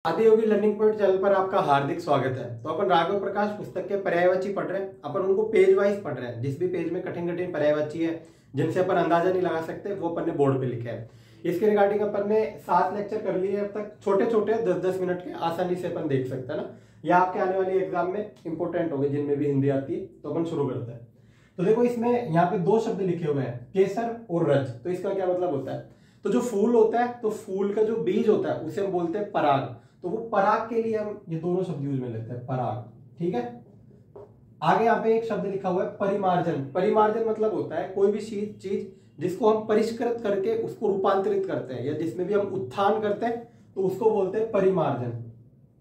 Adiyogi learning point channel पर आपका हार्दिक स्वागत है। तो अपन राघव प्रकाश पुस्तक के पर्यायवाची पढ़ रहे हैं। अपन उनको पेज वाइज पढ़ रहे हैं। जिस भी पेज में कठिन कठिन पर्यायवाची है जिनसे अपन अंदाजा नहीं लगा सकते वो अपन ने बोर्ड पे लिखे हैं। इसके रिगार्डिंग अपन ने 7 लेक्चर कर लिए अब तक, छोटे छोटे 10-10 मिनट के, आसानी से अपन देख सकते हैं ना। यह आपके आने वाली एग्जाम में इंपॉर्टेंट होगी जिनमें भी हिंदी आती है। तो अपन शुरू करते हैं। तो देखो इसमें यहाँ पे 2 शब्द लिखे हुए हैं, केसर और रज। तो इसका क्या मतलब होता है? तो जो फूल होता है, तो फूल का जो बीज होता है उसे हम बोलते हैं पराग। तो वो पराग के लिए हम ये दोनों शब्द यूज में लेते हैं, पराग। ठीक है। आगे यहाँ पे एक शब्द लिखा हुआ है परिमार्जन। परिमार्जन मतलब होता है कोई भी चीज जिसको हम परिष्कृत करके उसको रूपांतरित करते हैं या जिसमें भी हम उत्थान करते हैं तो उसको बोलते हैं परिमार्जन।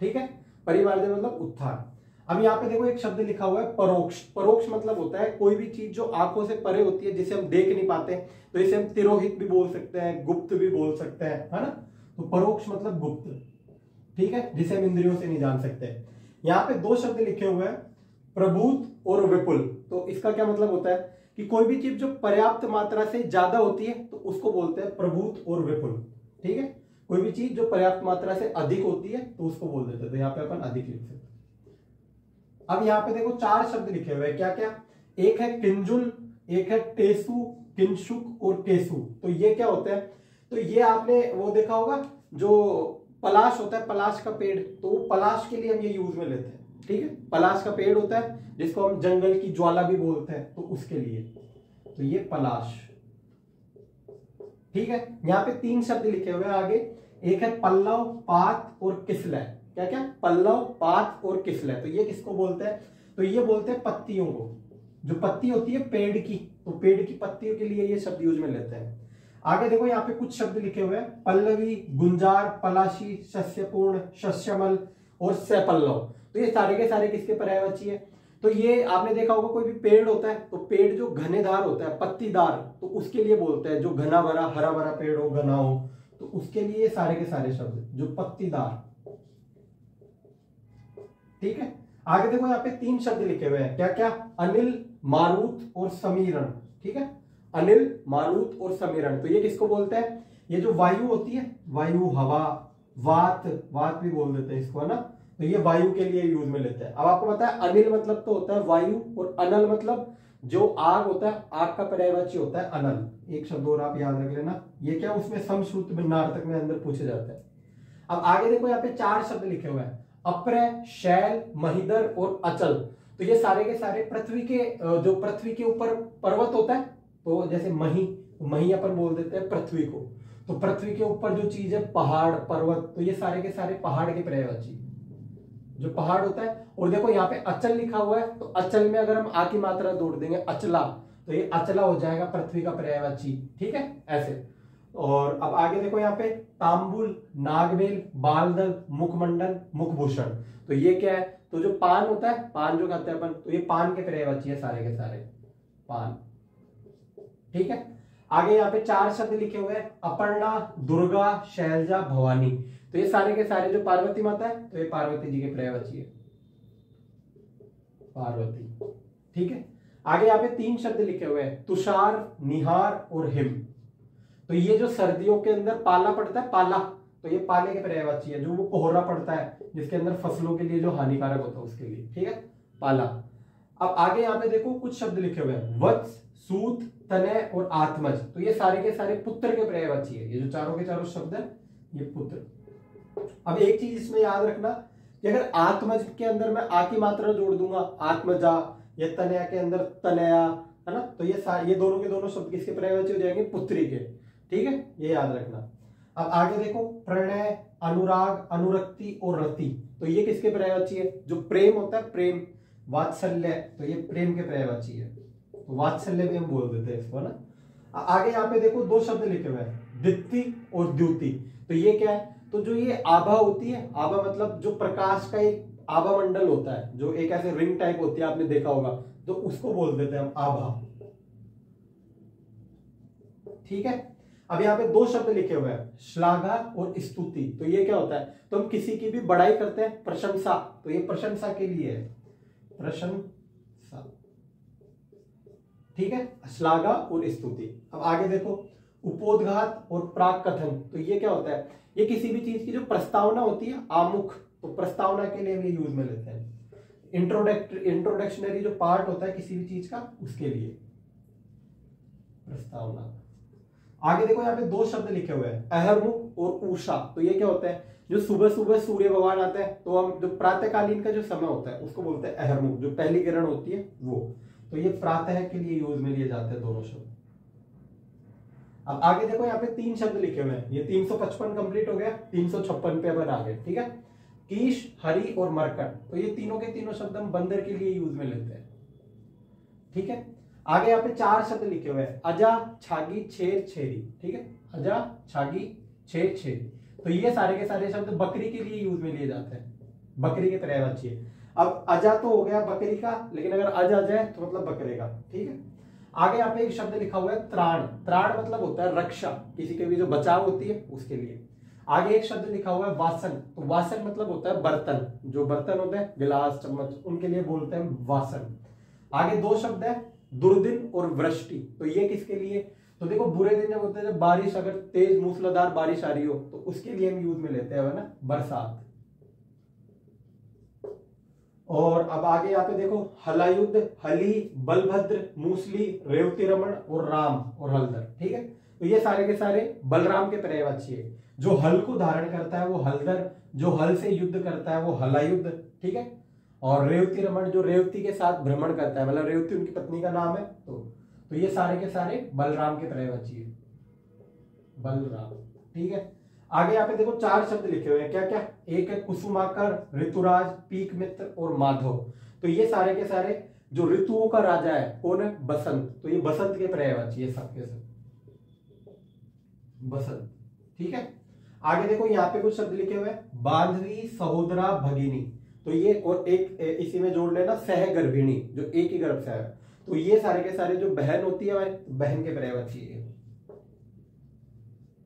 ठीक है। परिमार्जन मतलब उत्थान। अब यहाँ पे देखो एक शब्द लिखा हुआ है परोक्ष। परोक्ष मतलब होता है कोई भी चीज जो आंखों से परे होती है, जिसे हम देख नहीं पाते। तो इसे हम तिरोहित भी बोल सकते हैं, गुप्त भी बोल सकते हैं, है ना। तो परोक्ष मतलब गुप्त, ठीक है, जिसे हम इंद्रियों से नहीं जान सकते। यहाँ पे 2 शब्द लिखे हुए हैं, प्रभूत और विपुल। तो इसका क्या मतलब होता है कि कोई भी चीज जो पर्याप्त मात्रा से ज्यादा होती है तो उसको बोलते हैं प्रभूत और विपुल। ठीक है। कोई भी चीज जो पर्याप्त मात्रा से अधिक होती है तो उसको बोल देते हैं। तो यहाँ पे अपन अधिक लिख सकते हैं। अब यहाँ पे देखो 4 शब्द लिखे हुए हैं, क्या क्या? एक है किंजुल, एक है टेसु, किंशुक और केसु। तो ये क्या होता है? तो ये आपने वो देखा होगा जो पलाश होता है, पलाश का पेड़। तो पलाश के लिए हम ये यूज में लेते हैं। ठीक है। पलाश का पेड़ होता है जिसको हम जंगल की ज्वाला भी बोलते हैं, तो उसके लिए तो ये पलाश। ठीक है। यहाँ पे 3 शब्द लिखे हुए हैं आगे। एक है पल्लव, पात और किसलय। क्या क्या? पल्लव, पात और किसलय। तो ये किसको बोलते हैं? तो ये बोलते हैं पत्तियों को। जो पत्ती होती है पेड़ की, तो पेड़ की पत्तियों के लिए ये शब्द यूज में लेते हैं। आगे देखो यहाँ पे कुछ शब्द लिखे हुए हैं, पल्लवी, गुंजार, पलाशी, शस्यपूर्ण, शस्यमल और सपल्लव। तो ये सारे के सारे किसके पर्यायवाची है? तो ये आपने देखा होगा कोई भी पेड़ होता है तो पेड़ जो घनेदार होता है, पत्तीदार, तो उसके लिए बोलते हैं। जो घना भरा हरा भरा पेड़ हो, घना हो, तो उसके लिए सारे के सारे शब्द जो पत्तीदार। ठीक है। आगे देखो यहाँ पे 3 शब्द लिखे हुए हैं, क्या क्या? अनिल, मारुत और समीरण। ठीक है। अनिल, मारुत और समीरण। तो ये किसको बोलते हैं? ये जो वायु होती है, वायु, हवा, वात, वात भी बोल देते हैं इसको, है ना। तो ये वायु के लिए यूज में लेते हैं। अब आपको पता है अनिल मतलब तो होता है वायु, और अनल मतलब जो आग होता है, आग का पर्यायवाची होता है अनल। एक शब्द और आप याद रख लेना, ये क्या उसमें समश्रुत भिन्नार्थक में अंदर पूछे जाते हैं। अब आगे देखो यहाँ पे 4 शब्द लिखे हुए हैं, अप्रय, शैल, महिदर और अचल। तो ये सारे के सारे पृथ्वी के, जो पृथ्वी के ऊपर पर्वत होता है, तो जैसे मही अपन बोल देते हैं पृथ्वी को। तो पृथ्वी के ऊपर जो चीज है, पहाड़, पर्वत, तो ये सारे के सारे पहाड़ के पर्यायवाची, जो पहाड़ होता है। और देखो यहाँ पे अचल लिखा हुआ है, तो अचल में अगर हम आ की मात्रा जोड़ देंगे अचला, तो ये अचला हो जाएगा पृथ्वी का पर्यायवाची। ठीक है, ऐसे। और अब आगे देखो यहाँ पे तांबुल, नागबेल, बालदल, मुखमंडल, मुखभूषण। तो ये क्या है? तो जो पान होता है, पान जो खाते हैं अपन, तो ये पान के पर्यायवाची है सारे के सारे, पान। ठीक है। आगे यहाँ पे 4 शब्द लिखे हुए हैं, अपर्णा, दुर्गा, शैलजा, भवानी। तो ये सारे के सारे जो पार्वती माता है, तो ये पार्वती जी के पर्यायवाची है, पार्वती। ठीक है। आगे यहाँ पे 3 शब्द लिखे हुए हैं, तुषार, निहार और हिम। तो ये जो सर्दियों के अंदर पाला पड़ता है, पाला, तो ये पाले के पर्यायवाची है। जो वो कोहरा पड़ता है जिसके अंदर फसलों के लिए जो हानिकारक होता है उसके लिए। ठीक है, पाला। अब आगे यहाँ पे देखो कुछ शब्द लिखे हुए हैं, वत्स, सूत, तनय और आत्मज। तो ये सारे के सारे पुत्र के पर्यायवाची है। ये जो चारों के चारों शब्द है, ये पुत्र। अब एक चीज इसमें याद रखना कि अगर आत्मज के अंदर मैं आ की मात्रा जोड़ दूंगा, आत्मजा, या तनया के अंदर तनया, है ना, तो ये दोनों के दोनों शब्द किसके पर्यायवाची हो जाएंगे? पुत्री के। ठीक है, ये याद रखना। अब आगे देखो, प्रणय, अनुराग, अनुरक्ति और रति। तो ये किसके पर्यायवाची है? जो प्रेम होता है, प्रेम, वात्सल्य, तो ये प्रेम के पर्यायवाची है। तो वात्सल्य भी हम बोल देते हैं इसको, ना। आगे यहाँ पे देखो 2 शब्द लिखे हुए हैं, दीप्ति और द्युति। तो ये क्या है? तो जो ये आभा होती है, आभा मतलब जो प्रकाश का एक आभा मंडल होता है, जो एक ऐसे रिंग टाइप होती है, आपने देखा होगा, तो उसको बोल देते हैं हम आभा। ठीक है। अब यहाँ पे 2 शब्द लिखे हुए हैं, श्लाघा और स्तुति। तो ये क्या होता है? तो हम किसी की भी बड़ाई करते हैं, प्रशंसा, तो ये प्रशंसा के लिए है, प्रशंसा। ठीक है, श्लाघा और स्तुति। अब आगे देखो, उपोद्घात और प्राक कथन। तो ये क्या होता है? ये किसी भी चीज की जो प्रस्तावना होती है, आमुख, तो प्रस्तावना के लिए हम ये यूज में लेते हैं। इंट्रोडक्शनरी जो पार्ट होता है किसी भी चीज का, उसके लिए प्रस्तावना। आगे देखो यहाँ पे दो शब्द लिखे हुए हैं, अहरमुख और उषा। तो ये क्या होता है, जो सुबह सुबह सूर्य भगवान आते हैं तो हम जो प्रातःकालीन का जो समय होता है उसको बोलते हैं अहरमुख, जो पहली किरण होती है वो। तो ये प्रातः के लिए यूज में लिए जाते हैं दोनों शब्द। अब आगे देखो यहाँ पे तीन शब्द लिखे हुए हैं, ये 355 कंप्लीट हो गया, 356 पे अपन आ गए, ठीक है। कीश, हरि और मरकट, तो ये तीनों के तीनों शब्द हम बंदर के लिए यूज में लेते हैं, ठीक है। आगे यहाँ पे चार शब्द लिखे हुए हैं, अजा, छागी, छेर, छेरी, ठीक है। अजा, छागी, छेर, छेरी, तो ये सारे के सारे शब्द बकरी के लिए यूज में लिए जाते हैं, बकरी के पर्यायवाची है। अब अजा तो हो गया बकरी का, लेकिन अगर अज आ जाए तो मतलब बकरे का, ठीक है। आगे यहाँ पे एक शब्द लिखा हुआ है त्राण। त्राण मतलब होता है रक्षा, किसी के भी जो बचाव होती है उसके लिए। आगे एक शब्द लिखा हुआ है वासन। तो वासन मतलब होता है बर्तन, जो बर्तन होते हैं गिलास, चम्मच, उनके लिए बोलते हैं वासन। आगे दो शब्द है दुर्दिन और वृष्टि। तो ये किसके लिए, तो देखो बुरे दिन जब होते हैं, जब बारिश, अगर तेज मूसलाधार बारिश आ रही हो तो उसके लिए हम यूज में लेते हैं ना, बरसात। और अब आगे यहाँ पे देखो हलायुद्ध, हली, बलभद्र, मूसली, रेवती रमण और राम और हलधर, ठीक है। तो ये सारे के सारे बलराम के पर्यायवाची है। जो हल को धारण करता है वो हलधर, जो हल से युद्ध करता है वो हलायुद्ध, ठीक है। और रेवती रमण जो रेवती के साथ भ्रमण करता है, मतलब रेवती उनकी पत्नी का नाम है, तो ये सारे के सारे बलराम के पर्यायवाची है, बलराम, ठीक है। आगे यहाँ पे देखो चार शब्द लिखे हुए हैं, क्या क्या, एक है कुसुमाकर, ऋतुराज, पीक मित्र और माधव। तो ये सारे के सारे जो ऋतुओं का राजा है कौन है, बसंत। तो ये बसंत के पर्यायवाची है सबके सब, बसंत, ठीक है। आगे देखो यहाँ पे कुछ शब्द लिखे हुए हैं, बांधवी, सहोदरा, भगिनी। तो ये और एक इसी में जोड़ लेना सहगर्भिणी, जो एक ही गर्भ से है। तो ये सारे के सारे जो बहन होती है हमारी, बहन के पर्यायवाची है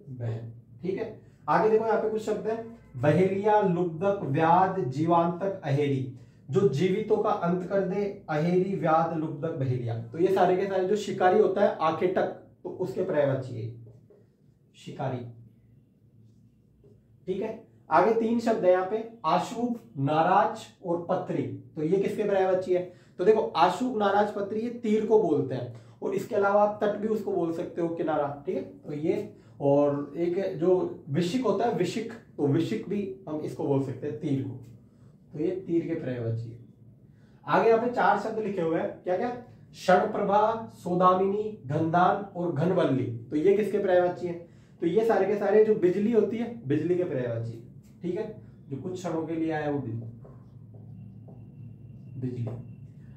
बहन, ठीक है। आगे देखो यहाँ पे कुछ शब्द है, बहेलिया, लुब्धक, व्याध, जीवांतक, अहेरी। जो जीवितों का अंत कर दे, अहेरी, व्याध, लुब्धक, बहेलिया। तो ये सारे के सारे जो शिकारी होता है आकेटक, तो उसके पर्यायवाची है शिकारी, ठीक है। आगे तीन शब्द है यहाँ पे, आशुभ, नाराज और पत्री। तो ये किसके पर्यायवाची है, तो देखो आशुभ, नाराज, पत्री ये तीर को बोलते हैं, और इसके अलावा आप तट भी उसको बोल सकते हो, किनारा, ठीक है। तो ये, और एक जो विशिक होता है, विशिक, तो विशिक भी हम इसको बोल सकते हैं तीर को। तो ये तीर के पर्यायवाची है। आगे यहाँ पे चार शब्द लिखे हुए हैं, क्या क्या, क्षणप्रभा, सोदामिनी, घनदान और घनवल्ली। तो ये किसके पर्यायवाची है, तो ये सारे के सारे जो बिजली होती है, बिजली के पर्यायवाची, ठीक है। जो कुछ क्षणों के लिए आया वो बिजली।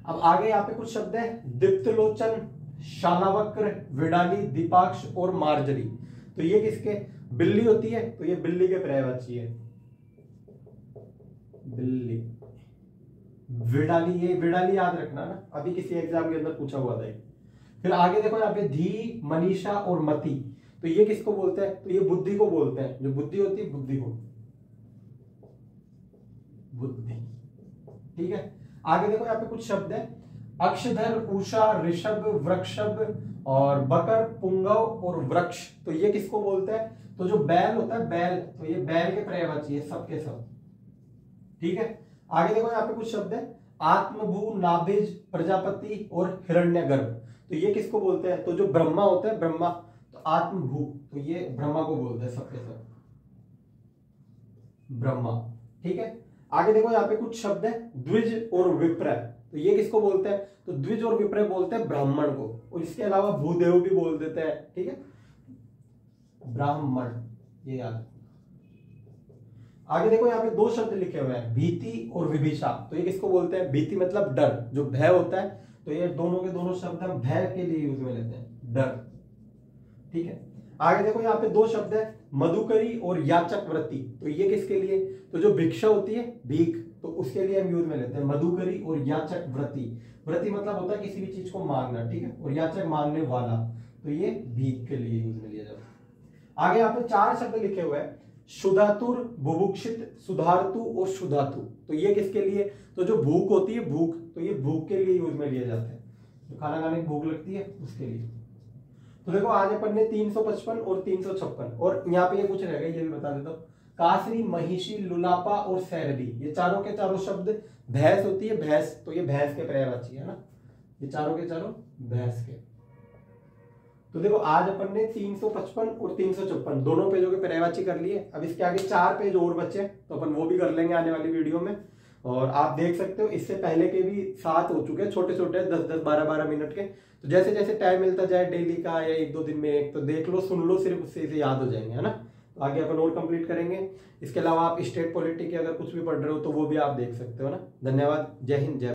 अब आगे यहाँ पे कुछ शब्द है, दीप्तलोचन, शालावक्र, विडाली, दीपाक्ष और मार्जरी। तो ये किसके, बिल्ली होती है, तो ये बिल्ली के पर्यायवाची है, बिल्ली। विडाली, ये विडाली याद रखना ना, अभी किसी एग्जाम के अंदर पूछा हुआ था। फिर आगे देखो यहाँ पे धी, मनीषा और मती। तो ये किसको बोलते हैं, तो ये बुद्धि को बोलते हैं, जो बुद्धि होती है, बुद्धि को, बुद्धि, ठीक है। आगे देखो यहाँ पे कुछ शब्द है, अक्षधर, उषा, ऋषभ, वृक्षभ और बकर, पुंगव और वृक्ष। तो ये किसको बोलते हैं, तो जो बैल होता है, बैल, तो ये बैल के पर्यायवाची है सबके सब, ठीक है। आगे देखो यहाँ पे कुछ शब्द है, आत्मभू, नाभिज, प्रजापति और हिरण्यगर्भ। तो ये किसको बोलते हैं, तो जो ब्रह्मा होता है, ब्रह्मा, तो आत्मभू, तो ये ब्रह्मा को बोलते हैं सबके सब, ब्रह्मा, ठीक है। आगे देखो यहाँ पे कुछ शब्द है, द्विज और विप्र। तो ये किसको बोलते हैं, तो द्विज और विप्र बोलते हैं ब्राह्मण को, और इसके अलावा भूदेव भी बोल देते हैं, ठीक है, ब्राह्मण, ये याद। आगे देखो यहाँ पे दो शब्द लिखे हुए हैं, भीति और विभीषा। तो ये किसको बोलते हैं, भीति मतलब डर, जो भय होता है। तो ये दोनों के दोनों शब्द हम भय के लिए यूज में लेते हैं, डर, ठीक है। आगे देखो यहाँ पे दो शब्द है, मधुकरी और याचक वृत्ति। तो ये किसके लिए, तो जो भिक्षा होती है, भीख, तो उसके लिए हम यूज में लेते हैं मधुकरी और याचक वृत्ति। वृत्ति मतलब होता है किसी भी चीज को मांगना, ठीक है, और याचक मांगने वाला, तो ये भीख के लिए यूज में लिया जाता है। आगे यहाँ पे चार शब्द लिखे हुए हैं, शुधातुर, बुभुक्षित, सुधारतु और शुधातु। तो ये किसके लिए, तो जो भूख होती है, भूख, तो ये भूख के लिए यूज में लिए जाते हैं, जो खाना खाने की भूख लगती है उसके लिए। तो देखो आज अपन ने 355 और 356, और यहाँ पे ये कुछ रहेगा, ये भी बता देता हूँ। कासरी, महिषी, लुलापा और सैरभी, ये चारों के चारों शब्द भैंस होती है, भैंस, तो ये भैंस के पर्यायवाची है ना, ये चारों के चारों भैंस के। तो देखो आज अपन ने 355 और 354 दोनों पेजों के पर्यायवाची कर लिए। अब इसके आगे 4 पेज और बचे, तो अपन वो भी कर लेंगे आने वाली वीडियो में। और आप देख सकते हो इससे पहले के भी 7 हो चुके हैं, छोटे छोटे 10-10, 12-12 मिनट के। तो जैसे जैसे टाइम मिलता जाए डेली का या 1-2 दिन में एक, तो देख लो, सुन लो, सिर्फ उससे इसे याद हो जाएंगे, है ना। तो आगे अपन और कंप्लीट करेंगे। इसके अलावा आप स्टेट पॉलिटी के अगर कुछ भी पढ़ रहे हो तो वो भी आप देख सकते हो ना। धन्यवाद, जय हिंद, जय।